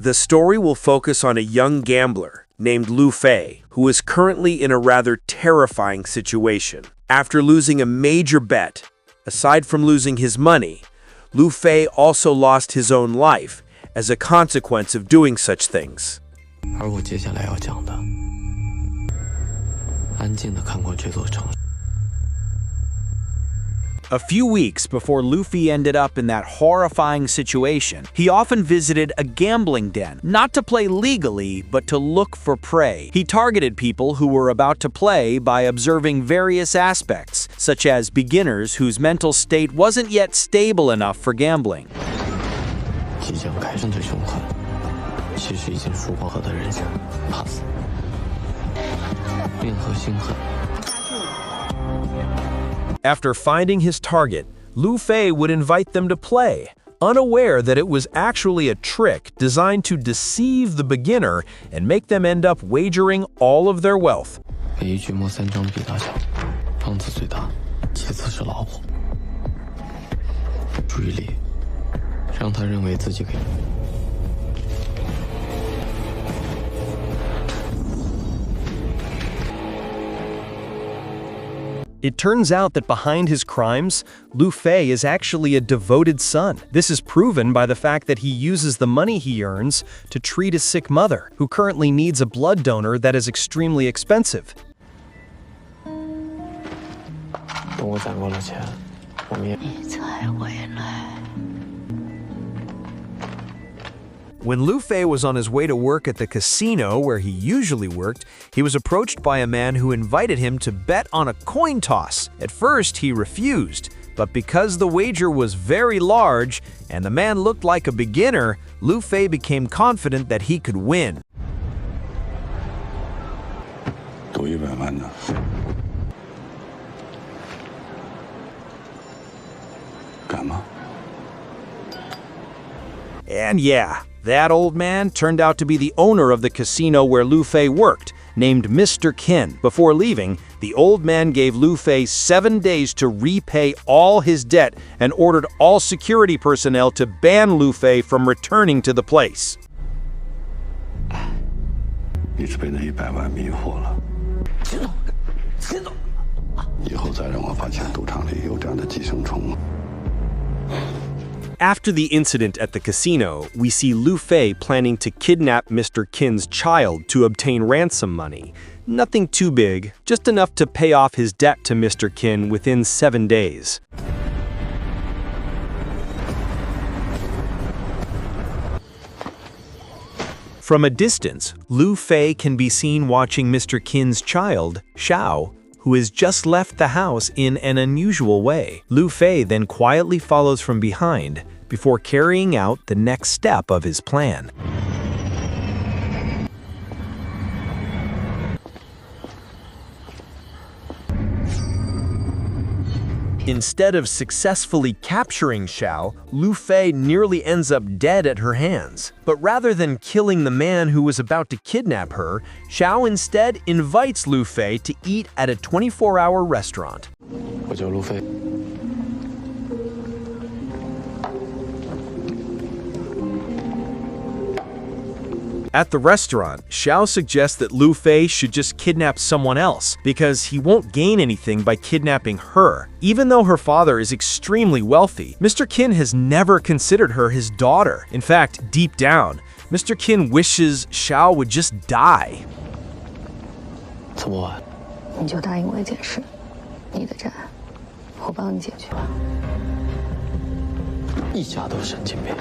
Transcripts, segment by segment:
The story will focus on a young gambler named Lu Fei, who is currently in a rather terrifying situation. After losing a major bet, aside from losing his money, Lu Fei also lost his own life as a consequence of doing such things. 而我接下来要讲的，安静地看过这座城市。 A few weeks before Lu Fei ended up in that horrifying situation, he often visited a gambling den, not to play legally, but to look for prey. He targeted people who were about to play by observing various aspects, such as beginners whose mental state wasn't yet stable enough for gambling. 即将开始的凶狠，其实已经输过河的人生，怕死，命和心狠。 After finding his target, Lu Fei would invite them to play, unaware that it was actually a trick designed to deceive the beginner and make them end up wagering all of their wealth. 给一局摸3张比大小，场子最大，其次是老虎。注意力，让他认为自己可以。 It turns out that behind his crimes, Lu Fei is actually a devoted son. This is proven by the fact that he uses the money he earns to treat his sick mother, who currently needs a blood donor that is extremely expensive. 等我攒够了钱，我们也。你才回来。 When Lu Fei was on his way to work at the casino where he usually worked, he was approached by a man who invited him to bet on a coin toss. At first, he refused, but because the wager was very large and the man looked like a beginner, Lu Fei became confident that he could win. 赌100万呢？敢吗？ And yeah, that old man turned out to be the owner of the casino where Lu Fei worked, named Mr. Qin. Before leaving, the old man gave Lu Fei 7 days to repay all his debt and ordered all security personnel to ban Lu Fei from returning to the place. 你是被那100万迷惑了。以后再让我发现赌场里有这样的寄生虫。 After the incident at the casino, we see Lu Fei planning to kidnap Mr. Qin's child to obtain ransom money. Nothing too big, just enough to pay off his debt to Mr. Qin within 7 days. From a distance, Lu Fei can be seen watching Mr. Qin's child, Xiao, who has just left the house in an unusual way. Lu Fei then quietly follows from behind before carrying out the next step of his plan. Instead of successfully capturing Xiao, Lu Fei nearly ends up dead at her hands. But rather than killing the man who was about to kidnap her, Xiao instead invites Lu Fei to eat at a 24-hour restaurant. 我叫路飞。 At the restaurant, Xiao suggests that Lu Fei should just kidnap someone else because he won't gain anything by kidnapping her. Even though her father is extremely wealthy, Mr. Qin has never considered her his daughter. In fact, deep down, Mr. Qin wishes Xiao would just die. 怎么玩？你就答应我一件事，你的债，我帮你解决。一家都神经病。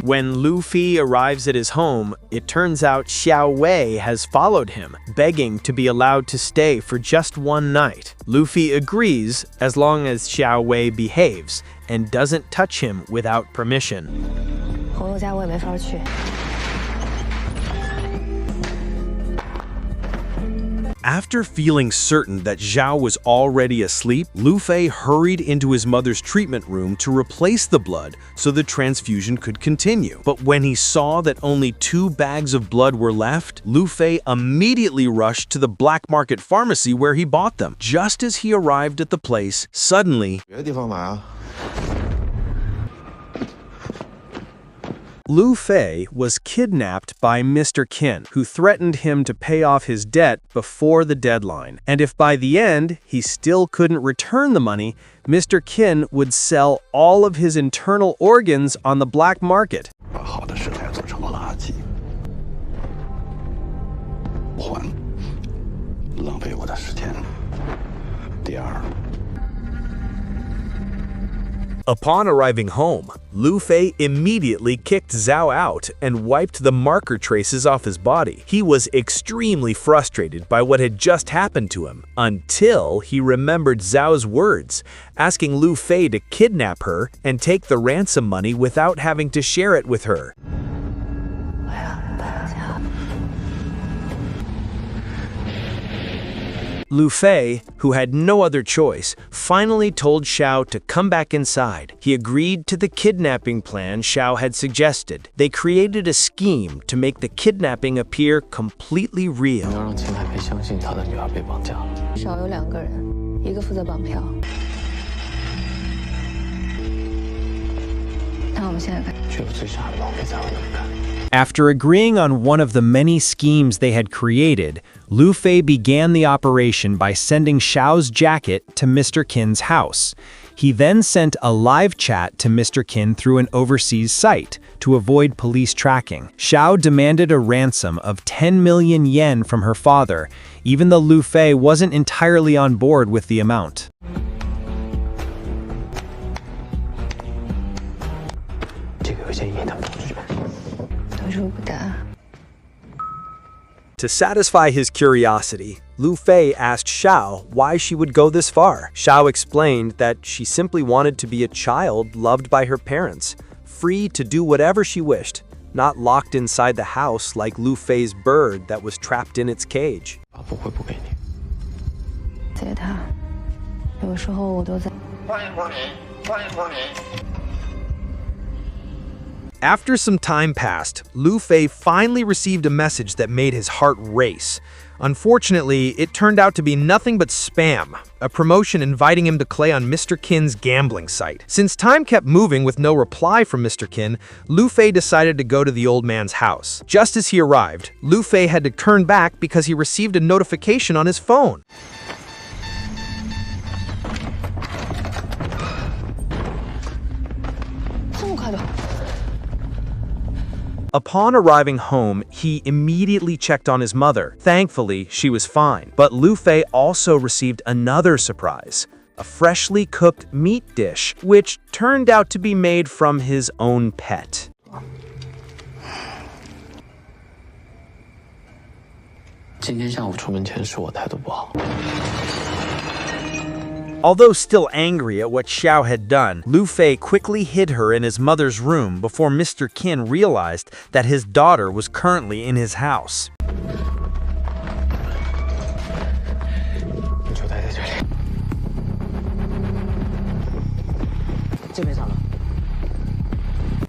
When Lu Fei arrives at his home, it turns out Xiao Wei has followed him, begging to be allowed to stay for just one night. Lu Fei agrees as long as Xiao Wei behaves and doesn't touch him without permission. 朋友家我也没法去。 After feeling certain that Zhao was already asleep, Lu Fei hurried into his mother's treatment room to replace the blood so the transfusion could continue. But when he saw that only 2 bags of blood were left, Lu Fei immediately rushed to the black market pharmacy where he bought them. Just as he arrived at the place, suddenly, 别的地方买啊， Lu Fei was kidnapped by Mr. Qin, who threatened him to pay off his debt before the deadline. And if by the end he still couldn't return the money, Mr. Qin would sell all of his internal organs on the black market. 把好的食材做成了垃圾，还，浪费我的时间。第二。 Upon arriving home, Lu Fei immediately kicked Zhao out and wiped the marker traces off his body. He was extremely frustrated by what had just happened to him, until he remembered Zhao's words, asking Lu Fei to kidnap her and take the ransom money without having to share it with her. Lu Fei, who had no other choice, finally told Xiao to come back inside. He agreed to the kidnapping plan Xiao had suggested. They created a scheme to make the kidnapping appear completely 你 real. 要让秦海培相信他的女儿被绑架了。少有2个人，一个负责绑票。那我们现在开始。只有最傻的王妃才会那么干。 After agreeing on one of the many schemes they had created, Lu Fei began the operation by sending Xiao's jacket to Mr. Qin's house. He then sent a live chat to Mr. Qin through an overseas site to avoid police tracking. Xiao demanded a ransom of 10 million yen from her father, even though Lu Fei wasn't entirely on board with the amount. To satisfy his curiosity, Lu Fei asked Xiao why she would go this far. Xiao explained that she simply wanted to be a child loved by her parents, free to do whatever she wished, not locked inside the house like Lu Fei's bird that was trapped in its cage. 爸不会不给你。接他，有时候我都在。 After some time passed, Lu Fei finally received a message that made his heart race. Unfortunately, it turned out to be nothing but spam, a promotion inviting him to play on Mr. Qin's gambling site. Since time kept moving with no reply from Mr. Qin, Lu Fei decided to go to the old man's house. Just as he arrived, Lu Fei had to turn back because he received a notification on his phone. Upon arriving home, he immediately checked on his mother. Thankfully, she was fine. But Lu Fei also received another surprise, a freshly cooked meat dish, which turned out to be made from his own pet. 今天下午出门前是我态度不好。 Although still angry at what Xiao had done, Lu Fei quickly hid her in his mother's room before Mr. Qin realized that his daughter was currently in his house. 你就待在这里。这边咋了？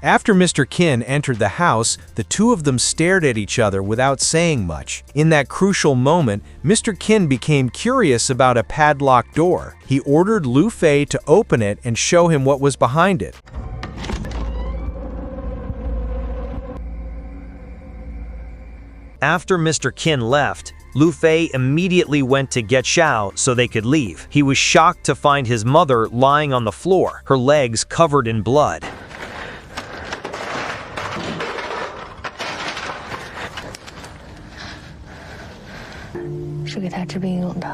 After Mr. Qin entered the house, the two of them stared at each other without saying much. In that crucial moment, Mr. Qin became curious about a padlocked door. He ordered Lu Fei to open it and show him what was behind it. After Mr. Qin left, Lu Fei immediately went to get Xiao so they could leave. He was shocked to find his mother lying on the floor, her legs covered in blood. 是给他治病用的。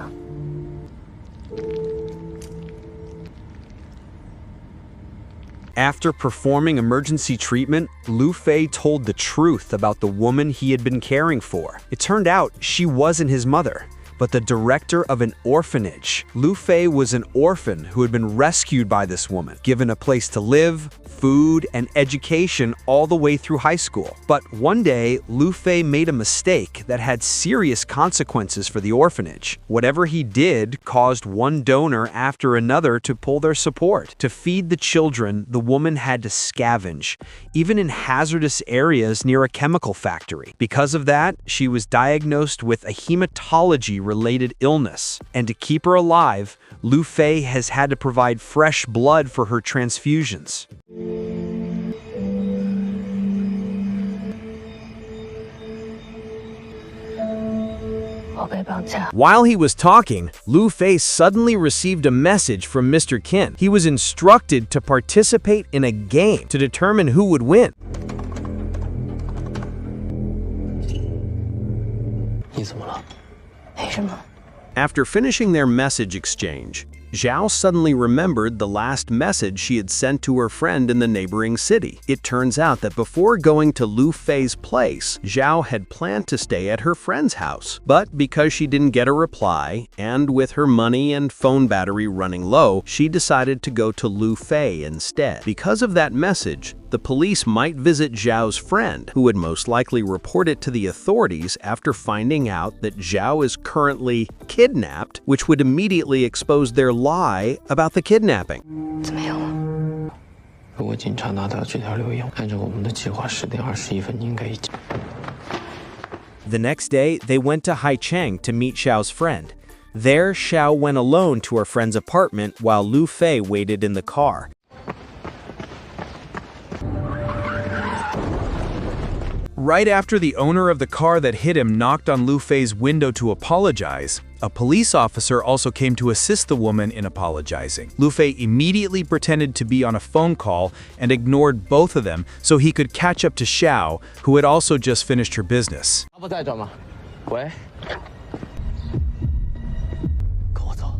After performing emergency treatment, Lu Fei told the truth about the woman he had been caring for. It turned out she wasn't his mother, but the director of an orphanage. Lu Fei was an orphan who had been rescued by this woman, given a place to live, food, and education all the way through high school. But one day, Lu Fei made a mistake that had serious consequences for the orphanage. Whatever he did caused one donor after another to pull their support. To feed the children, the woman had to scavenge, even in hazardous areas near a chemical factory. Because of that, she was diagnosed with a hematology-related illness. And to keep her alive, Lu Fei has had to provide fresh blood for her transfusions. 我被绑架。 While he was talking, Lu Fei suddenly received a message from Mr. Qin. He was instructed to participate in a game to determine who would win. 你怎么了？ 没什么。 After finishing their message exchange, Zhao suddenly remembered the last message she had sent to her friend in the neighboring city. It turns out that before going to Lu Fei's place, Zhao had planned to stay at her friend's house. But because she didn't get a reply, and with her money and phone battery running low, she decided to go to Lu Fei instead. Because of that message, the police might visit Zhao's friend, who would most likely report it to the authorities after finding out that Zhao is currently kidnapped, which would immediately expose their lie about the kidnapping. 怎么样了？ 如果警察拿到这条留言，按照我们的计划，10点21分应该已经。 The next day, they went to Haicheng to meet Xiao's friend. There, Xiao went alone to her friend's apartment while Lu Fei waited in the car. Right after the owner of the car that hit him knocked on Lu Fei's window to apologize, a police officer also came to assist the woman in apologizing. Lu Fei immediately pretended to be on a phone call and ignored both of them so he could catch up to Xiao, who had also just finished her business. 他不在这吗？喂，跟我走。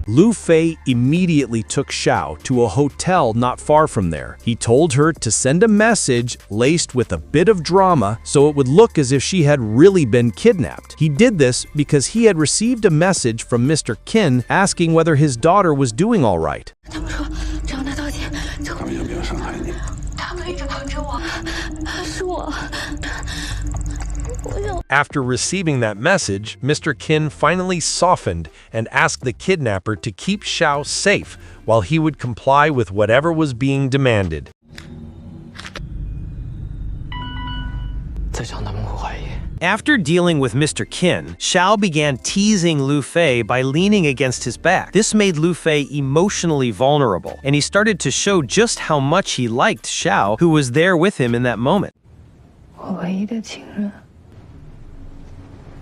Lu Fei immediately took Xiao to a hotel not far from there. He told her to send a message laced with a bit of drama so it would look as if she had really been kidnapped. He did this because he had received a message from Mr. Qin asking whether his daughter was doing all right. 他们说只要拿到钱就他们有没有伤害你？ 他们一直绑着我，是我。我想 After receiving that message, Mr. Qin finally softened and asked the kidnapper to keep Xiao safe while he would comply with whatever was being demanded. 再这样他们会怀疑。 After dealing with Mr. Qin, Xiao began teasing Lu Fei by leaning against his back. This made Lu Fei emotionally vulnerable, and he started to show just how much he liked Xiao, who was there with him in that moment. 我唯一的情人，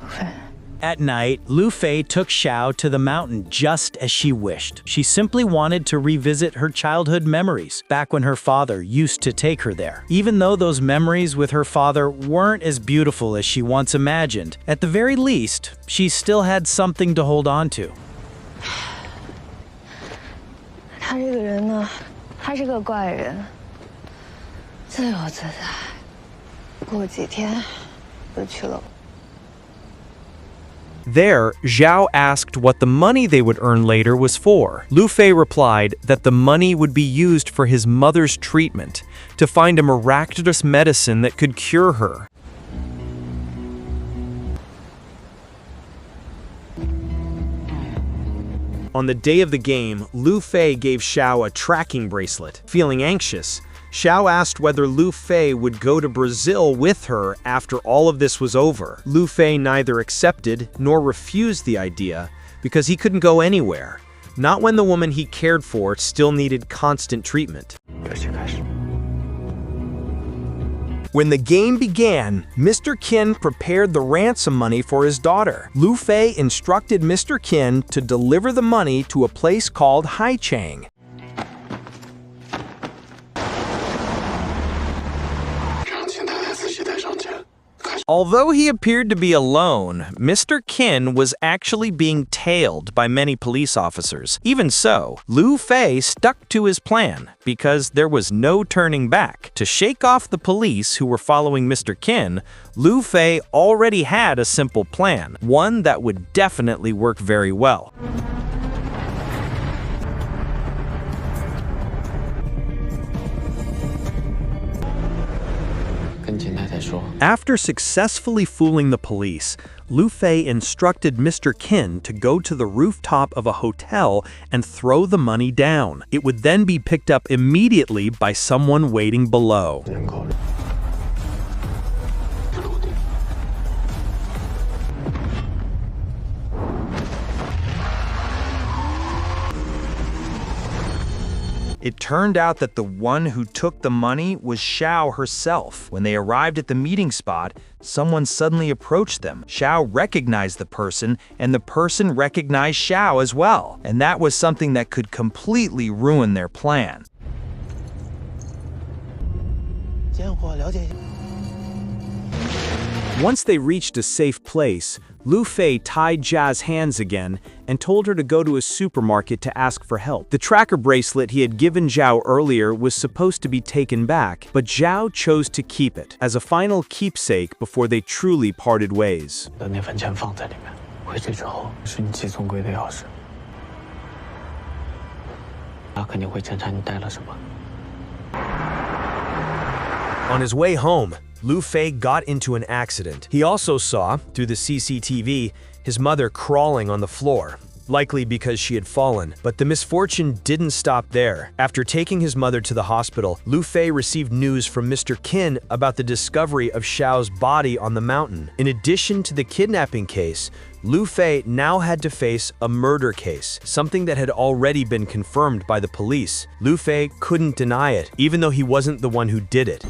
陆飞。 At night, Lu Fei took Xiao to the mountain just as she wished. She simply wanted to revisit her childhood memories, back when her father used to take her there. Even though those memories with her father weren't as beautiful as she once imagined, at the very least, she still had something to hold on to. 他这个人呢，他是个怪人，自由自在。过几天就去了。 There, Zhao asked what the money they would earn later was for. Lu Fei replied that the money would be used for his mother's treatment, to find a miraculous medicine that could cure her. On the day of the game, Lu Fei gave Xiao a tracking bracelet. Feeling anxious, Xiao asked whether Lu Fei would go to Brazil with her after all of this was over. Lu Fei neither accepted nor refused the idea because he couldn't go anywhere, not when the woman he cared for still needed constant treatment. 这就开始。 When the game began, Mr. Qin prepared the ransom money for his daughter. Lu Fei instructed Mr. Qin to deliver the money to a place called Haicheng. Although he appeared to be alone, Mr. Qin was actually being tailed by many police officers. Even so, Lu Fei stuck to his plan because there was no turning back. To shake off the police who were following Mr. Qin, Lu Fei already had a simple plan, one that would definitely work very well. After successfully fooling the police, Lu Fei instructed Mr. Qin to go to the rooftop of a hotel and throw the money down. It would then be picked up immediately by someone waiting below. It turned out that the one who took the money was Xiao herself. When they arrived at the meeting spot, someone suddenly approached them. Xiao recognized the person, and the person recognized Xiao as well. And that was something that could completely ruin their plan. Once they reached a safe place, Lu Fei tied Jia's hands again and told her to go to a supermarket to ask for help. The tracker bracelet he had given Zhao earlier was supposed to be taken back, but Zhao chose to keep it as a final keepsake before they truly parted ways. On his way home, Lu Fei got into an accident. He also saw, through the CCTV, his mother crawling on the floor, likely because she had fallen. But the misfortune didn't stop there. After taking his mother to the hospital, Lu Fei received news from Mr. Qin about the discovery of Xiao's body on the mountain. In addition to the kidnapping case, Lu Fei now had to face a murder case, something that had already been confirmed by the police. Lu Fei couldn't deny it, even though he wasn't the one who did it.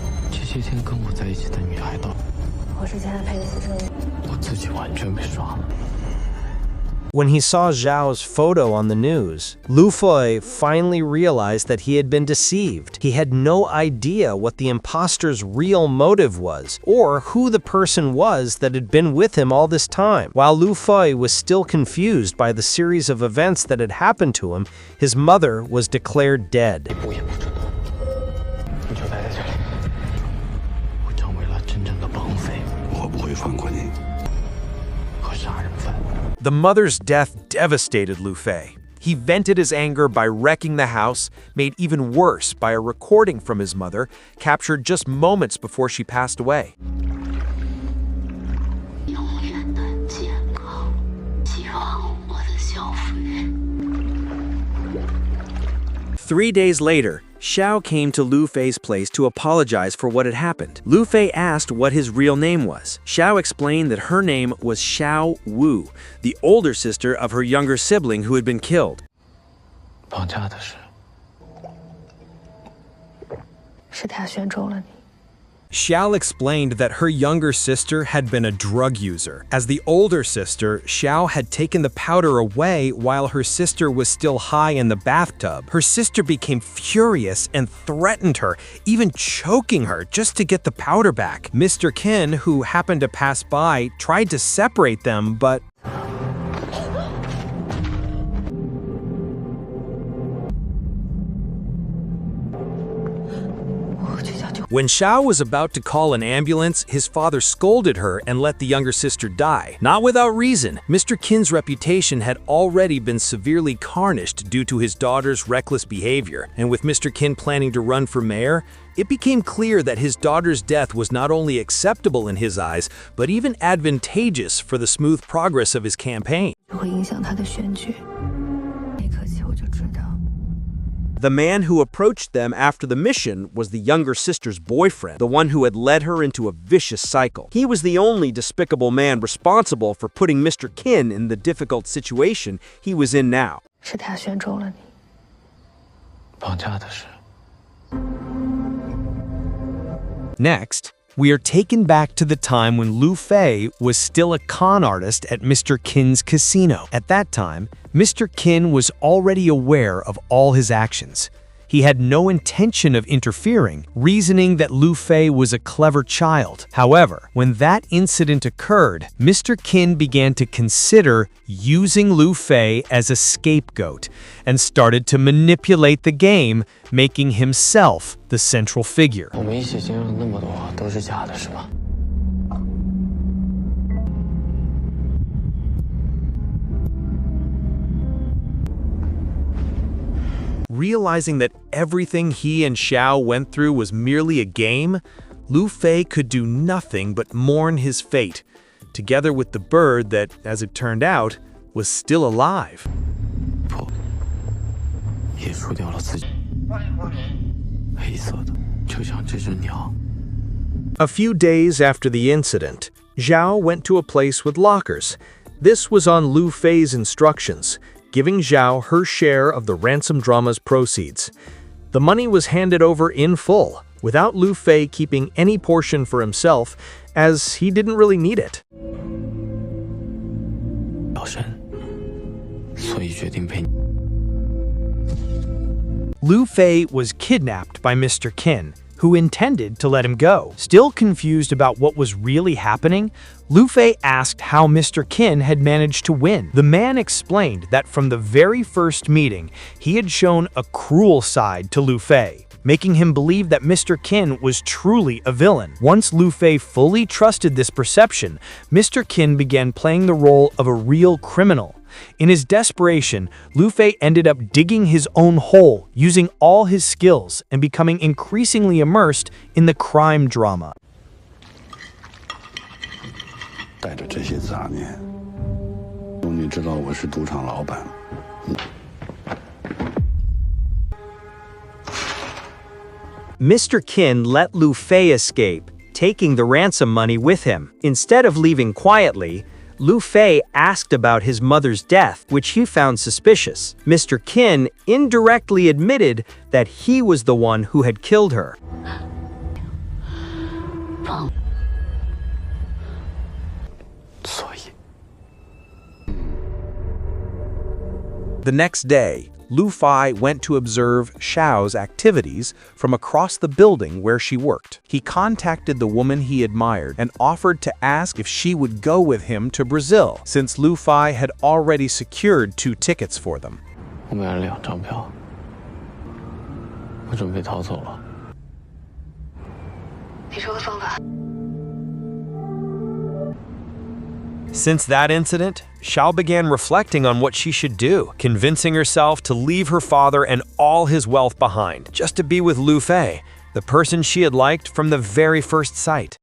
When he saw Zhao's photo on the news, Lu Fei finally realized that he had been deceived. He had no idea what the imposter's real motive was, or who the person was that had been with him all this time. While Lu Fei was still confused by the series of events that had happened to him, his mother was declared dead. The mother's death devastated Lu Fei. He vented his anger by wrecking the house, made even worse by a recording from his mother, captured just moments before she passed away. 3 days later, Xiao came to Lu Fei's place to apologize for what had happened. Lu Fei asked what his real name was. Xiao explained that her name was Xiao Wu, the older sister of her younger sibling who had been killed. 绑架的事，是他选中了你。 Xiao explained that her younger sister had been a drug user. As the older sister, Xiao had taken the powder away while her sister was still high in the bathtub. Her sister became furious and threatened her, even choking her just to get the powder back. Mr. Qin, who happened to pass by, tried to separate them, but when Xiao was about to call an ambulance, his father scolded her and let the younger sister die. Not without reason. Mr. Qin's reputation had already been severely tarnished due to his daughter's reckless behavior. And with Mr. Qin planning to run for mayor, it became clear that his daughter's death was not only acceptable in his eyes, but even advantageous for the smooth progress of his campaign. 会影响他的选举。那刻起我就知道。 The man who approached them after the mission was the younger sister's boyfriend, the one who had led her into a vicious cycle. He was the only despicable man responsible for putting Mr. Qin in the difficult situation he was in now. 是他选中了你。绑架的事。 Next, we are taken back to the time when Lu Fei was still a con artist at Mr. Qin's casino. At that time, Mr. Qin was already aware of all his actions. He had no intention of interfering, reasoning that Lu Fei was a clever child. However, when that incident occurred, Mr. Qin began to consider using Lu Fei as a scapegoat and started to manipulate the game, making himself the central figure. 我们一起经历那么多，都是假的，是吗？ Realizing that everything he and Xiao went through was merely a game, Lu Fei could do nothing but mourn his fate, together with the bird that, as it turned out, was still alive. 也输掉了自己。黑色的，就像这只鸟。 A few days after the incident, Zhao went to a place with lockers. This was on Lu Fei's instructions, giving Zhao her share of the ransom drama's proceeds. The money was handed over in full, without Lu Fei keeping any portion for himself, as he didn't really need it. 表身，所以决定陪你。 Lu Fei was kidnapped by Mr. Qin, who intended to let him go. Still confused about what was really happening, Lu Fei asked how Mr. Qin had managed to win. The man explained that from the very first meeting, he had shown a cruel side to Lu Fei, making him believe that Mr. Qin was truly a villain. Once Lu Fei fully trusted this perception, Mr. Qin began playing the role of a real criminal. In his desperation, Lu Fei ended up digging his own hole, using all his skills and becoming increasingly immersed in the crime drama. 带着这些杂念，你知道我是赌场老板。Mr. Qin let Lu Fei escape, taking the ransom money with him. Instead of leaving quietly, Lu Fei asked about his mother's death, which he found suspicious. Mr. Qin indirectly admitted that he was the one who had killed her. The next day, Lu Fei went to observe Xiao's activities from across the building where she worked. He contacted the woman he admired and offered to ask if she would go with him to Brazil, since Lu Fei had already secured 2 tickets for them. 我买了2张票，我准备逃走了。你说个方法。 Since that incident, Xiao began reflecting on what she should do, convincing herself to leave her father and all his wealth behind, just to be with Lu Fei, the person she had liked from the very first sight.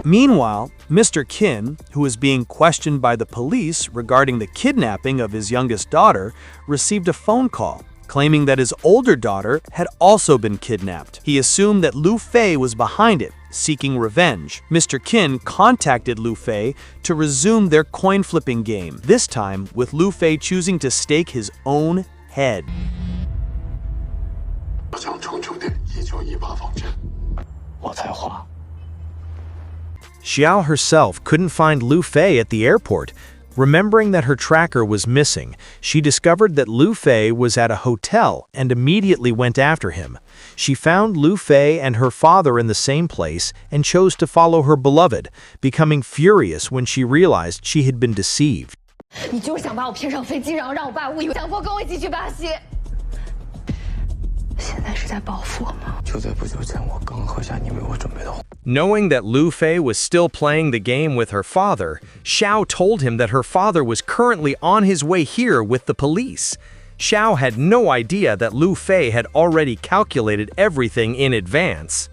Meanwhile, Mr. Qin, who was being questioned by the police regarding the kidnapping of his youngest daughter, received a phone call claiming that his older daughter had also been kidnapped. He assumed that Lu Fei was behind it, seeking revenge. Mr. Qin contacted Lu Fei to resume their coin-flipping game, this time with Lu Fei choosing to stake his own head. Xiao herself couldn't find Lu Fei at the airport. Remembering that her tracker was missing, she discovered that Lu Fei was at a hotel and immediately went after him. She found Lu Fei and her father in the same place and chose to follow her beloved, becoming furious when she realized she had been deceived. 你就是想把我骗上飞机，然后让我爸误以为强迫跟我一起去巴西。现在是在报复我吗？就在不久前，我刚喝下你为我准备的。 Knowing that Lu Fei was still playing the game with her father, Xiao told him that her father was currently on his way here with the police. Xiao had no idea that Lu Fei had already calculated everything in advance.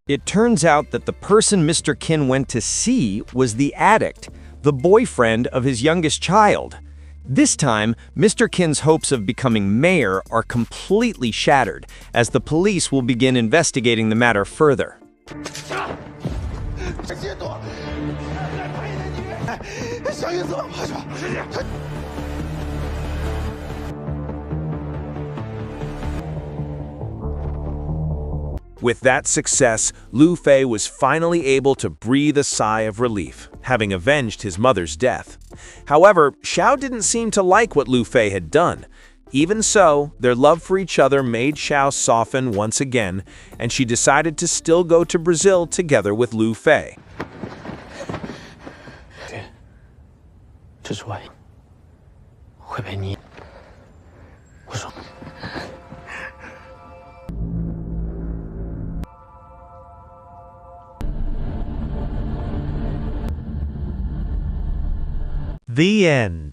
It turns out that the person Mr. Qin went to see was the addict, the boyfriend of his youngest child. This time, Mr. Qin's hopes of becoming mayor are completely shattered, as the police will begin investigating the matter further. With that success, Lu Fei was finally able to breathe a sigh of relief, having avenged his mother's death. However, Xiao didn't seem to like what Lu Fei had done. Even so, their love for each other made Xiao soften once again, and she decided to still go to Brazil together with Lu Fei. 爹，这是万一，会陪你。我说。 The end.